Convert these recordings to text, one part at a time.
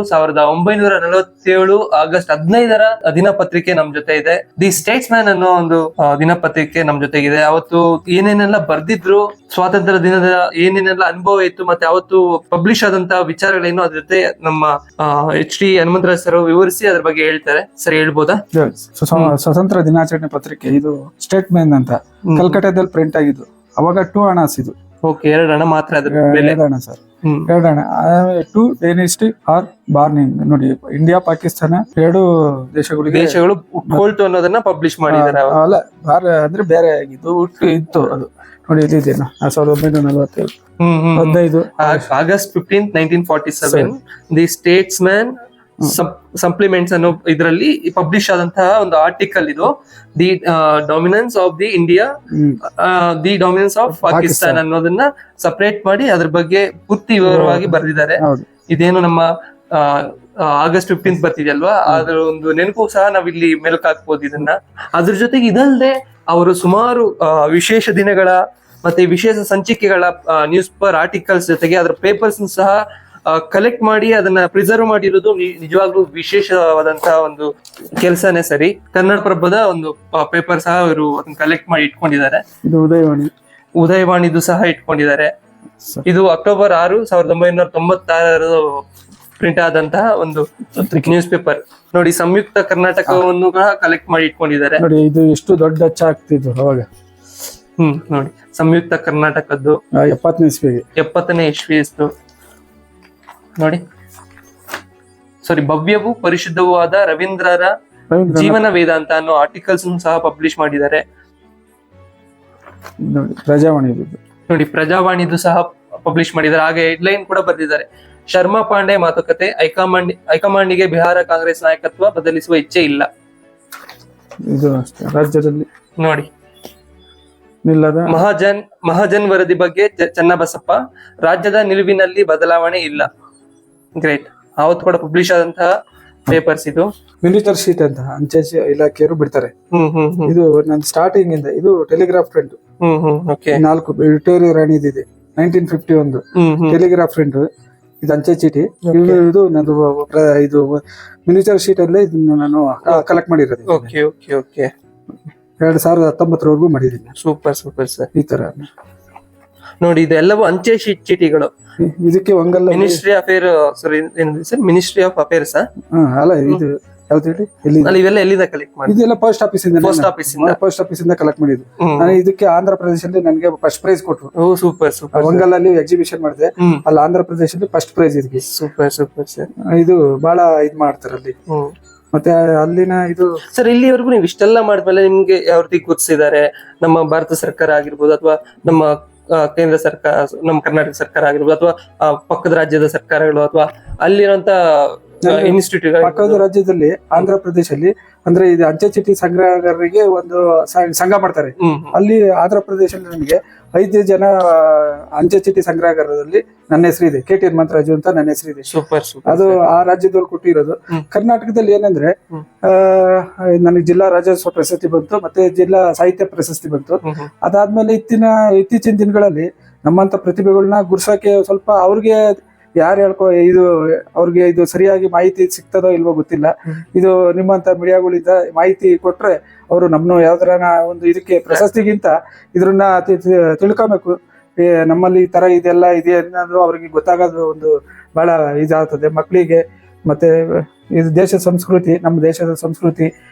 1947 August 15ರ ದಿನಪತ್ರಿಕೆ ನಮ್ ಜೊತೆ ಇದೆ. ದಿ ಸ್ಟೇಟ್ಸ್ ಮ್ಯಾನ್ ಅನ್ನೋ ಒಂದು ದಿನಪತ್ರಿಕೆ ನಮ್ ಜೊತೆಗಿದೆ. ಅವತ್ತು ಏನೇನೆಲ್ಲ ಬರ್ದಿದ್ರು, ಸ್ವಾತಂತ್ರ್ಯ ದಿನದ ಏನೇನೆಲ್ಲ ಅನುಭವ ಇತ್ತು, ಮತ್ತೆ ಅವತ್ತು ಪಬ್ಲಿಷ್ ಆದಂತಹ ವಿಚಾರಗಳೇನು, ಅದ್ರ ಜೊತೆ ನಮ್ಮ HD ಹನುಮಂತರಾಜ್ ಸರ್ ವಿವರಿಸಿ ಅದ್ರ ಬಗ್ಗೆ ಹೇಳ್ತಾರೆ. ಸರಿ, ಹೇಳ್ಬೋದಾ? ಸ್ವತಂತ್ರ ದಿನಾಚರಣೆ ಪತ್ರಿಕೆ ಇದು ಸ್ಟೇಟ್ ಮ್ಯಾನ್ ಅಂತ ಕಲ್ಕಟ್ಟಾದಲ್ಲಿ ಪ್ರಿಂಟ್ ಆಗಿದ್ದು. ಅವಾಗ 2 ಅಣಾಸ್ ಇದು. ಓಕೆ, 2 ಅಣ ಮಾತ್ರ ಅದ್ರ ಬೆಲೆ. 2 ಅಣ ಸರ್, 2 ಅಣ. 2 ಡೈನೆಸ್ಟಿ ಆರ್ ಬಾರ್ನಿಂಗ್. ನೋಡಿ, ಇಂಡಿಯಾ ಪಾಕಿಸ್ತಾನ 2 ದೇಶಗಳು ಉಟ್ಕೊಳ್ತು ಅನ್ನೋದನ್ನ ಪಬ್ಲಿಷ್ ಮಾಡಿದ್ದಾರೆ. ಅಲ್ಲ, ಅಂದ್ರೆ ಬೇರೆ ಆಗಿದ್ದು ಇತ್ತು ಅದು. ನೋಡಿ, ಇದೇನು 1947 15 August 15, 1947 the States man supplements ಅನ್ನೋ ಇದರಲ್ಲಿ ಪಬ್ಲಿಷ್ ಆದಂತಹ ಒಂದು ಆರ್ಟಿಕಲ್ ಇದು. The dominance of the India, the dominance of Pakistan ಅನ್ನೋದನ್ನ ಸಪರೇಟ್ ಮಾಡಿ ಅದ್ರ ಬಗ್ಗೆ ಪೂರ್ತಿ ವಿವರವಾಗಿ ಬರೆದಿದ್ದಾರೆ. ಇದೇನು ನಮ್ಮ ಆಗಸ್ಟ್ 15 ಬರ್ತಿದೆಯಲ್ವಾ, ಅದ್ರ ಒಂದು ನೆನಪು ಸಹ ನಾವಿಲ್ಲಿ ಮೆಲುಕು ಹಾಕ್ಬೋದು ಇದನ್ನ. ಅದ್ರ ಜೊತೆಗೆ ಇದಲ್ಲದೆ ಅವರು ಸುಮಾರು ವಿಶೇಷ ದಿನಗಳ ಮತ್ತೆ ವಿಶೇಷ ಸಂಚಿಕೆಗಳ ನ್ಯೂಸ್ ಪೇಪರ್ ಆರ್ಟಿಕಲ್ಸ್ ಜೊತೆಗೆ ಅದರ ಪೇಪರ್ಸ್ ಸಹ ಕಲೆಕ್ಟ್ ಮಾಡಿ ಅದನ್ನ ಪ್ರಿಸರ್ವ್ ಮಾಡಿರೋದು ನಿಜವಾಗ್ಲೂ ವಿಶೇಷವಾದಂತಹ ಒಂದು ಕೆಲಸನೇ. ಸರಿ, ಕನ್ನಡ ಪ್ರಭದ ಒಂದು ಪೇಪರ್ ಸಹ ಅವರು ಅದನ್ನ ಕಲೆಕ್ಟ್ ಮಾಡಿ ಇಟ್ಕೊಂಡಿದ್ದಾರೆ. ಇದು ಉದಯವಾಣಿದು ಸಹ ಇಟ್ಕೊಂಡಿದ್ದಾರೆ. ಇದು ಅಕ್ಟೋಬರ್ 6, 1996 ಪ್ರಿಂಟ್ ಆದಂತಹ ಒಂದು ನ್ಯೂಸ್ ಪೇಪರ್. ನೋಡಿ, ಸಂಯುಕ್ತ ಕರ್ನಾಟಕವನ್ನು ಸಹ ಕಲೆಕ್ಟ್ ಮಾಡಿ ಇಟ್ಕೊಂಡಿದ್ದಾರೆ. ನೋಡಿ, ಇದು ಎಷ್ಟು ದೊಡ್ಡ ಅಚ್ಚ ಆಗ್ತಿತ್ತು ಅವಾಗ. ನೋಡಿ, ಸಂಯುಕ್ತ ಕರ್ನಾಟಕದ್ದು 70ನೇ ಇಸ್ವಿಯಷ್ಟು. ನೋಡಿ, ಸಾರಿ, ಭವ್ಯವೂ ಪರಿಶುದ್ಧವೂ ಆದ ರವೀಂದ್ರರ ಜೀವನ ವೇದಾಂತ ಅನ್ನೋ ಆರ್ಟಿಕಲ್ಸ್ ಸಹ ಪಬ್ಲಿಷ್ ಮಾಡಿದ್ದಾರೆ. ನೋಡಿ, ಪ್ರಜಾವಾಣಿದು ಸಹ ಪಬ್ಲಿಷ್ ಮಾಡಿದ್ದಾರೆ. ಹಾಗೆ ಹೆಡ್ಲೈನ್ ಕೂಡ ಬರೆದಿದ್ದಾರೆ. ಶರ್ಮಾ ಪಾಂಡೆ ಮಾತುಕತೆ, ಹೈಕಮಾಂಡಿಗೆ ಬಿಹಾರ ಕಾಂಗ್ರೆಸ್ ನಾಯಕತ್ವ ಬದಲಿಸುವ ಇಚ್ಛೆ ಇಲ್ಲ. ಇದು ಅಷ್ಟೇ ರಾಜ್ಯದಲ್ಲಿ. ನೋಡಿ, ಮಹಾಜನ್ ವರದಿ ಬಗ್ಗೆ ಚನ್ನಬಸಪ್ಪ, ರಾಜ್ಯದ ನಿಲುವಿನಲ್ಲಿ ಬದಲಾವಣೆ ಇಲ್ಲ. ಗ್ರೇಟ್. ಅವತ್ತು ಕೂಡ ಪಬ್ಲಿಷ್ ಆದಂತಹ ಪೇಪರ್ಸ್ ಇದು. ಮಿನಿಸ್ಟರ್ ಶೀಟ್ ಅಂತ ಅಂಚೆ ಇಲಾಖೆಯವರು ಬಿಡ್ತಾರೆ. ಇದು ನನ್ನ ಸ್ಟಾರ್ಟಿಂಗ್ ಇಂದ ಇದು ಟೆಲಿಗ್ರಾಫ್ ಪ್ರಿಂಟ್. 4 ವಿಕ್ಟೋರಿಯಾ ರಾಣಿದಿದೆ 1951 ಟೆಲಿಗ್ರಾಫ್ ಪ್ರಿಂಟ್. ಇದು ಅಂಚೆ ಚೀಟಿ. ಇದು ನಂದು ಇದು ಮಿನಿಸ್ಟರ್ ಶೀಟ್ ಅಲ್ಲೇ ಇದನ್ನ ನಾನು ಕಲೆಕ್ಟ್ ಮಾಡಿರೋದು. 2019 ಮಾಡಿದ್ದೀನಿ. Super sir. ಈ ತರ ನೋಡಿ, ಇದೆಲ್ಲವೂ ಅಂಚೆ ಚೀಟಿಗಳು. ಇದಕ್ಕೆ ಒಂಗಲ್ಲ ministry affair, sorry, ministry of affairs. ಅಲ್ಲ, ಇದು ಯಾವ್ದು ಹೇಳಿ? ಇವೆಲ್ಲ ಎಲ್ಲಿಂದ ಕಲೆಕ್ಟ್ ಮಾಡಿ? ಇದೆಲ್ಲ ಪೋಸ್ಟ್ ಆಫೀಸ್ ಇಂದ ಕಲೆಕ್ಟ್ ಮಾಡಿದ್ದು. ನಾನು ಇದಕ್ಕೆ ಆಂಧ್ರ ಪ್ರದೇಶದಲ್ಲಿ ನನಗೆ ಫಸ್ಟ್ ಪ್ರೈಸ್ ಕೊಟ್ರು. ಸೂಪರ್. ಒಂಗಲ್ಲಲ್ಲಿ ಎಕ್ಸಿಬಿಷನ್ ಮಾಡಿದೆ. ಅಲ್ಲಿ ಆಂಧ್ರ ಪ್ರದೇಶದಲ್ಲಿ ಫಸ್ಟ್ ಪ್ರೈಸ್ ಇದಕ್ಕೆ. Super sir. ಇದು ಬಹಳ ಇದ್ ಮಾಡ್ತಾರೆ ಅಲ್ಲಿ. ಮತ್ತೆ ಅಲ್ಲಿನ ಇದು ಸರ್, ಇಲ್ಲಿವರೆಗೂ ನೀವು ಇಷ್ಟೆಲ್ಲ ಮಾಡಿದ್ಮೇಲೆ ನಿಮ್ಗೆ ಯಾವ ರೀತಿ ಗುರುತಿಸಿದ್ದಾರೆ? ನಮ್ಮ ಭಾರತ ಸರ್ಕಾರ ಆಗಿರ್ಬೋದು, ಅಥವಾ ನಮ್ಮ ಕೇಂದ್ರ ಸರ್ಕಾರ, ನಮ್ಮ ಕರ್ನಾಟಕ ಸರ್ಕಾರ ಆಗಿರ್ಬೋದು, ಅಥವಾ ಪಕ್ಕದ ರಾಜ್ಯದ ಸರ್ಕಾರಗಳು, ಅಥವಾ ಅಲ್ಲಿರುವಂತ ಇನ್ಸ್ಟಿಟ್ಯೂಟ್? ಪಕ್ಕದ ರಾಜ್ಯದಲ್ಲಿ ಆಂಧ್ರ ಪ್ರದೇಶದಲ್ಲಿ ಅಂದ್ರೆ ಇದು ಅಂಚೆ ಚೀಟಿ ಸಂಗ್ರಹಗಾರರಿಗೆ ಒಂದು ಸಂಘ ಮಾಡ್ತಾರೆ. ಅಲ್ಲಿ ಆಂಧ್ರ ಪ್ರದೇಶದಲ್ಲಿ ನನಗೆ 5 ಜನ ಅಂಚೆ ಚೀಟಿ ಸಂಗ್ರಹಗಾರರಲ್ಲಿ ನನ್ನ ಹೆಸರಿದೆ. KT ಹನುಮಂತರಾಜು ಅಂತ ನನ್ನ ಹೆಸರಿದೆ. ಸೂಪರ್. ಅದು ಆ ರಾಜ್ಯದವ್ರು ಕೊಟ್ಟಿರೋದು. ಕರ್ನಾಟಕದಲ್ಲಿ ಏನಂದ್ರೆ ನನಗೆ ಜಿಲ್ಲಾ ರಾಜ್ಯೋತ್ಸವ ಪ್ರಶಸ್ತಿ ಬಂತು, ಮತ್ತೆ ಜಿಲ್ಲಾ ಸಾಹಿತ್ಯ ಪ್ರಶಸ್ತಿ ಬಂತು. ಅದಾದ್ಮೇಲೆ ಇತ್ತೀಚಿನ ದಿನಗಳಲ್ಲಿ ನಮ್ಮಂತ ಪ್ರತಿಭೆಗಳನ್ನ ಗುರ್ಸಕ್ಕೆ ಸ್ವಲ್ಪ ಅವ್ರಿಗೆ ಯಾರು ಅವ್ರಿಗೆ ಇದು ಸರಿಯಾಗಿ ಮಾಹಿತಿ ಸಿಗ್ತದೋ ಇಲ್ವೋ ಗೊತ್ತಿಲ್ಲ. ಇದು ನಿಮ್ಮಂತ ಮೀಡಿಯಾಗಳಿಂದ ಮಾಹಿತಿ ಕೊಟ್ರೆ ಅವರು ನಮ್ಮನ್ನು ಯಾವ್ದಾರ ಒಂದು ಇದಕ್ಕೆ ಪ್ರಶಸ್ತಿಗಿಂತ ಇದ್ರನ್ನ ತಿಳ್ಕೊಬೇಕು. ನಮ್ಮಲ್ಲಿ ಈ ತರ ಇದೆಲ್ಲ ಇದೆ ಅನ್ನೋದು ಅವ್ರಿಗೆ ಗೊತ್ತಾಗೋದು ಒಂದು ಬಹಳ ಇದಾಗ್ತದೆ ಮಕ್ಕಳಿಗೆ. ಮತ್ತೆ ಇದು ದೇಶದ ಸಂಸ್ಕೃತಿ, ನಮ್ಮ ದೇಶದ ಸಂಸ್ಕೃತಿ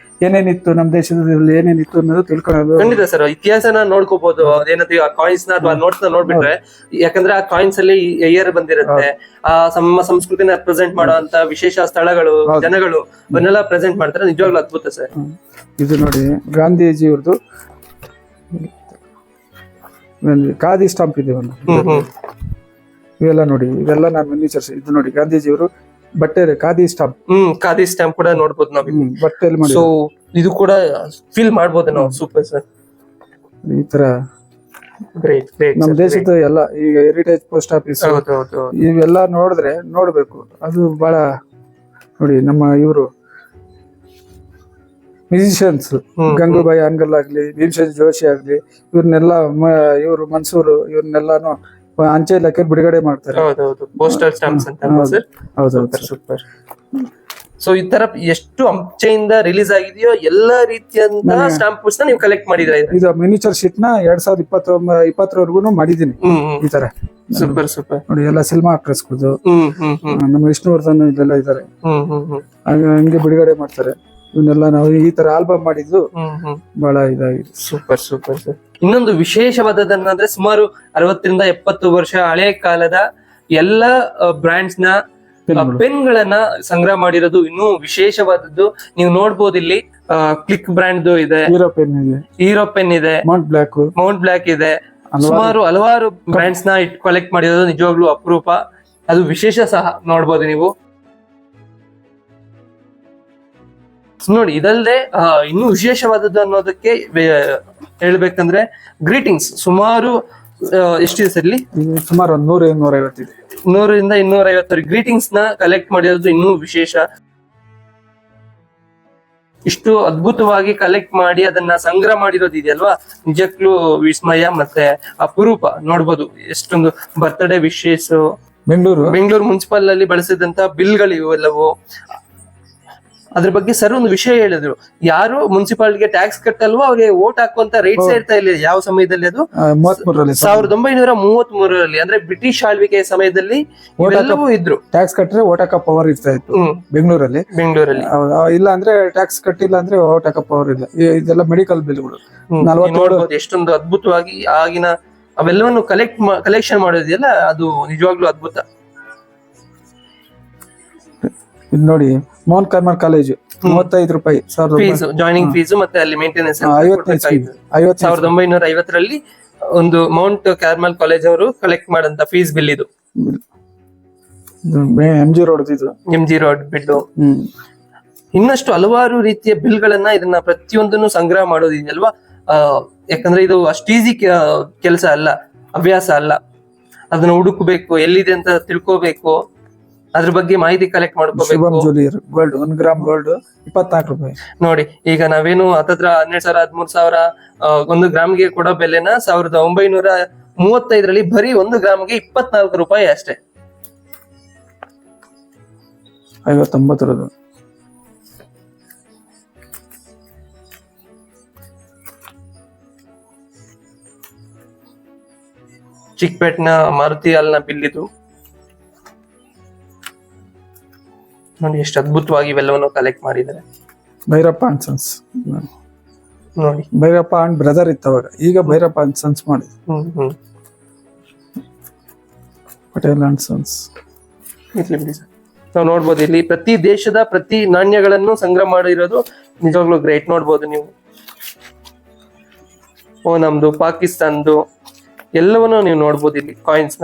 ಏನೇನಿತ್ತು, ನಮ್ಮ ದೇಶದಲ್ಲಿ ಏನೇನಿತ್ತು ಅನ್ನೋದು ತಿಳ್ಕೊಳ್ಳೋದು. ಖಂಡಿತ ಸರ್, ಇತಿಹಾಸನ ನೋಡ್ಕೋಬಹುದು. ಅದೇನಂತ ಆ ಕಾಯಿನ್ಸ್ ನ ಅಥವಾ ನೋಟ್ಸ್ ನ ನೋಡ್ಬಿಟ್ರೆ, ಯಾಕಂದ್ರೆ ಆ ಕಾಯಿನ್ಸ್ ಅಲ್ಲಿ ಇಯರ್ ಬಂದಿರುತ್ತೆ. ಆ ನಮ್ಮ ಸಂಸ್ಕೃತಿನ ಪ್ರೆಸೆಂಟ್ ಮಾಡುವಂತ ವಿಶೇಷ ಸ್ಥಳಗಳು, ಜನಗಳು ಅವನ್ನೆಲ್ಲ ಪ್ರೆಸೆಂಟ್ ಮಾಡ್ತಾರೆ. ನಿಜವಾಗ್ಲೂ ಅದ್ಭುತ ಸರ್. ಇದು ನೋಡಿ, ಗಾಂಧೀಜಿಯವ್ರದ್ದು ಖಾದಿ ಸ್ಟಾಂಪ್ ಇದೆ. ಇವೆಲ್ಲ ನೋಡಿ, ಇವೆಲ್ಲ ನಾನು ಮಿನಿಚರ್ಸ್. ಇದು ನೋಡಿ, ಗಾಂಧೀಜಿಯವರು ಬಟ್ಟೆ ಖಾದಿ ಸ್ಟಾಂಪ್. ಖಾದಿ ಸ್ಟಾಂಪ್ ಕೂಡ ನೋಡ್ಬೋದು ನಾವು ಬಟ್ಟೆಯಲ್ಲಿ ಮಾಡಿ. ಸೊ ಇದು ಕೂಡ ಫೀಲ್ ಮಾಡ್ಬೋದು ನಾವು. Super sir. ಈ ತರ ಗ್ರೇಟ್. ನಮ್ಮ ದೇಶದ ಎಲ್ಲ ಈಗ ಹೆರಿಟೇಜ್ ಪೋಸ್ಟ್ ಆಫೀಸ್ ಇವೆಲ್ಲ ನೋಡ್ಬೇಕು. ಅದು ಬಹಳ ನೋಡಿ, ನಮ್ಮ ಇವರು ಮ್ಯೂಸಿಷಿಯನ್ಸ್ ಗಂಗೂಬಾಯಿ ಹಾನ್ಗಲ್ ಆಗ್ಲಿ, ಭೀಮಸೇನ್ ಜೋಶಿ ಆಗ್ಲಿ, ಇವ್ರನ್ನೆಲ್ಲ ಇವರು ಮನ್ಸೂರು, ಇವ್ರನ್ನೆಲ್ಲಾನು ಅಂಚೆ ಇಲಾಖೆ ಬಿಡುಗಡೆ ಮಾಡ್ತಾರೆ. ಹೌದೌದು, ಪೋಸ್ಟಲ್ ಸ್ಟಾಂಪ್ಸ್ ಅಂತ ಅಲ್ವಾ ಸರ್? ಹೌದೌದು. ಸೂಪರ್. ಸೊ ಈ ತರ ಎಷ್ಟು ಅಂಚೆಯಿಂದ ರಿಲೀಸ್ ಆಗಿದೆಯೋ ಎಲ್ಲಾ ರೀತಿಯಂತಹ ಸ್ಟಾಂಪ್ಸ್ ನೀವು ಕಲೆಕ್ಟ್ ಮಾಡಿದ್ರೆ ಇದು ಮಿನಿಚರ್ ಶೀಟ್ ನ 2020 ಮಾಡಿದೀನಿ ಈ ತರ. ಸೂಪರ್ ನೋಡಿ, ಎಲ್ಲ ಸಿನಿಮಾ ಆಕ್ಟ್ರೆಸ್ಗಳು, ನಮ್ಮ ವಿಷ್ಣುವರ್ಧನ್ ಇದೆಲ್ಲ ಇದಾರೆ, ಹಂಗೆ ಬಿಡುಗಡೆ ಮಾಡ್ತಾರೆ. ಇವನ್ನೆಲ್ಲ ನಾವು ಈ ತರ ಆಲ್ಬಮ್ ಮಾಡಿದ್ದು ಬಹಳ ಇದಾಗಿದೆ. Super sir. ಇನ್ನೊಂದು ವಿಶೇಷವಾದದಂದ್ರೆ ಸುಮಾರು 60 ರಿಂದ 70 ವರ್ಷ ಹಳೆ ಕಾಲದ ಎಲ್ಲ ಬ್ರಾಂಡ್ಸ್ ನ ಪೆನ್ಗಳನ್ನ ಸಂಗ್ರಹ ಮಾಡಿರೋದು ಇನ್ನೂ ವಿಶೇಷವಾದದ್ದು. ನೀವು ನೋಡ್ಬೋದು ಇಲ್ಲಿ ಕ್ಲಿಕ್ ಬ್ರ್ಯಾಂಡ್ ಇದೆ, ಹೀರೋ ಪೆನ್ ಇದೆ, ಮೌಂಟ್ ಬ್ಲಾಕ್ ಇದೆ, ಸುಮಾರು ಹಲವಾರು ಬ್ರ್ಯಾಂಡ್ಸ್ ನ ಕಲೆಕ್ಟ್ ಮಾಡಿರೋದು ನಿಜವಾಗ್ಲೂ ಅಪರೂಪ. ಅದು ವಿಶೇಷ ಸಹ ನೋಡ್ಬೋದು ನೀವು. ನೋಡಿ, ಇದಲ್ಲದೆ ಇನ್ನೂ ವಿಶೇಷವಾದದ್ದು ಅನ್ನೋದಕ್ಕೆ ಹೇಳ್ಬೇಕಂದ್ರೆ ಗ್ರೀಟಿಂಗ್ಸ್ ಸುಮಾರು ಎಷ್ಟಿದೆ ಸರ್ ಇಲ್ಲಿ? ಸುಮಾರು 100-250 ಇದೆ. 100ರಿಂದ 250 ಗ್ರೀಟಿಂಗ್ಸ್ ನ ಕಲೆಕ್ಟ್ ಮಾಡಿರೋದು ಇನ್ನೂ ವಿಶೇಷ. ಇಷ್ಟು ಅದ್ಭುತವಾಗಿ ಕಲೆಕ್ಟ್ ಮಾಡಿ ಅದನ್ನ ಸಂಗ್ರಹ ಮಾಡಿರೋದು ಇದೆಯಲ್ವಾ, ನಿಜಕ್ಕೂ ವಿಸ್ಮಯ ಮತ್ತೆ ಅಪರೂಪ. ನೋಡ್ಬೋದು ಎಷ್ಟೊಂದು ಬರ್ತ್ಡೇ ವಿಶೇಷ, ಬೆಂಗಳೂರು ಮುನ್ಸಿಪಲ್ ಅಲ್ಲಿ ಬಳಸಿದಂತ ಬಿಲ್ಗಳು ಇವೆಲ್ಲವು. ಅದ್ರ ಬಗ್ಗೆ ಸರ್ ಒಂದು ವಿಷಯ ಹೇಳಿದ್ರು, ಯಾರು ಮುನ್ಸಿಪಾಲಿಟಿಗೆ ಟ್ಯಾಕ್ಸ್ ಕಟ್ಟಲ್ವೋ ಅವ್ರಿಗೆ ವೋಟ್ ಹಾಕುವಂತ ರೈಟ್ಸ್ ಇರ್ತಾ ಇಲ್ಲ. ಯಾವ ಸಮಯದಲ್ಲಿ? ಅದು 1933 ಅಂದ್ರೆ ಬ್ರಿಟಿಷ್ ಆಳ್ವಿಕೆಯ ಸಮಯದಲ್ಲಿ ಇವೆಲ್ಲವೂ ಇದ್ರು. ಟ್ಯಾಕ್ಸ್ ಕಟ್ಟರೆ ವೋಟ್ ಹಾಕೋ ಪವರ್ ಇರ್ತಾ ಇತ್ತು ಬೆಂಗಳೂರಲ್ಲಿ. ಇಲ್ಲ ಅಂದ್ರೆ ಟ್ಯಾಕ್ಸ್ ಕಟ್ಟಿಲ್ಲ ಅಂದ್ರೆ ವೋಟ್ ಹಾಕೋ ಪವರ್ ಇಲ್ಲ. ಇದೆಲ್ಲ ಮೆಡಿಕಲ್ ಬಿಲ್ಗಳು. ನೋಡ್ಬೋದು ಎಷ್ಟೊಂದು ಅದ್ಭುತವಾಗಿ ಆಗಿನ ಅವೆಲ್ಲವನ್ನು ಕಲೆಕ್ಷನ್ ಮಾಡೋದಿಲ್ಲ, ಅದು ನಿಜವಾಗ್ಲೂ ಅದ್ಭುತ. ಇದು ನೋಡಿ, ಮೋಹನ್ ಕರ್ಮರ್ ಕಾಲೇಜು 35 ರೂಪಾಯಿ ಫೀಸ್, ಜಾಯ್ನಿಂಗ್ ಫೀಸ್ ಮತ್ತೆ ಅಲ್ಲಿ ಮೇಂಟೆನೆನ್ಸ್ 1950ರಲ್ಲಿ ಒಂದು ಮೌಂಟ್ ಕಾರ್ಮಲ್ ಕಾಲೇಜ್ ಅವರು ಕಲೆಕ್ಟ್ ಮಾಡಂತ ಫೀಸ್ ಬಿಲ್ ಇದು. M G road bill. ಇನ್ನಷ್ಟು ಹಲವಾರು ರೀತಿಯ ಬಿಲ್ ಗಳನ್ನ ಇದನ್ನ ಪ್ರತಿಯೊಂದನ್ನು ಸಂಗ್ರಹ ಮಾಡೋದಿದೆಯಲ್ವಾ. ಯಾಕಂದ್ರೆ ಇದು ಅಷ್ಟು ಈಸಿ ಕೆಲಸ ಅಲ್ಲ, ಹವ್ಯಾಸ ಅಲ್ಲ. ಅದನ್ನ ಹುಡುಕಬೇಕು, ಎಲ್ಲಿದೆ ಅಂತ ತಿಳ್ಕೋಬೇಕು, ಅದ್ರ ಬಗ್ಗೆ ಮಾಹಿತಿ ಕಲೆಕ್ಟ್ ಮಾಡ್ಕೋಬೇಕು. ಗೋಲ್ಡ್ 1 ಗ್ರಾಮ್ ಗೋಲ್ಡ್ 24 ರೂಪಾಯಿ. ನೋಡಿ, ಈಗ ನಾವೇನು ಹತ್ತತ್ರ 12,000 13,000 1 ಗ್ರಾಮ್ಗೆ ಕೊಡೋ ಬೆಲೆನ 1935ರಲ್ಲಿ ಬರೀ 1 ಗ್ರಾಮ್ಗೆ 24 ರೂಪಾಯಿ ಅಷ್ಟೇ. 59 ಚಿಕ್ಕಪೇಟ್ನ ಮಾರುತಿ ಹಾಲ್ನ ಬಿಲ್ ಇದು. ನೋಡಿ ಎಷ್ಟು ಅದ್ಭುತವಾಗಿ ಇವೆಲ್ಲವನ್ನು ಕಲೆಕ್ಟ್ ಮಾಡಿದ್ದಾರೆ. ಭೈರಪ್ಪ ಅಂಡ್ ಸನ್ಸ್ ನೋಡಿ, ಭೈರಪ್ಪ ಅಂಡ್ ಬ್ರದರ್ ಇತ್ತವಾಗ, ಈಗ ಭೈರಪ್ಪ ಅಂಡ್ ಸನ್ಸ್ ಮಾಡಿದ್ರು. Patel and sons. ನಾವು ನೋಡ್ಬೋದು ಇಲ್ಲಿ ಪ್ರತಿ ದೇಶದ ಪ್ರತಿ ನಾಣ್ಯಗಳನ್ನು ಸಂಗ್ರಹ ಮಾಡಿರೋದು ನಿಜವಾಗ್ಲೂ ಗ್ರೇಟ್. ನೋಡ್ಬೋದು ನೀವು, ನಮ್ದು ಪಾಕಿಸ್ತಾನದ್ದು ಎಲ್ಲವನ್ನು ನೀವು ನೋಡ್ಬೋದು ಇಲ್ಲಿ ಕಾಯಿನ್ಸ್ ನ.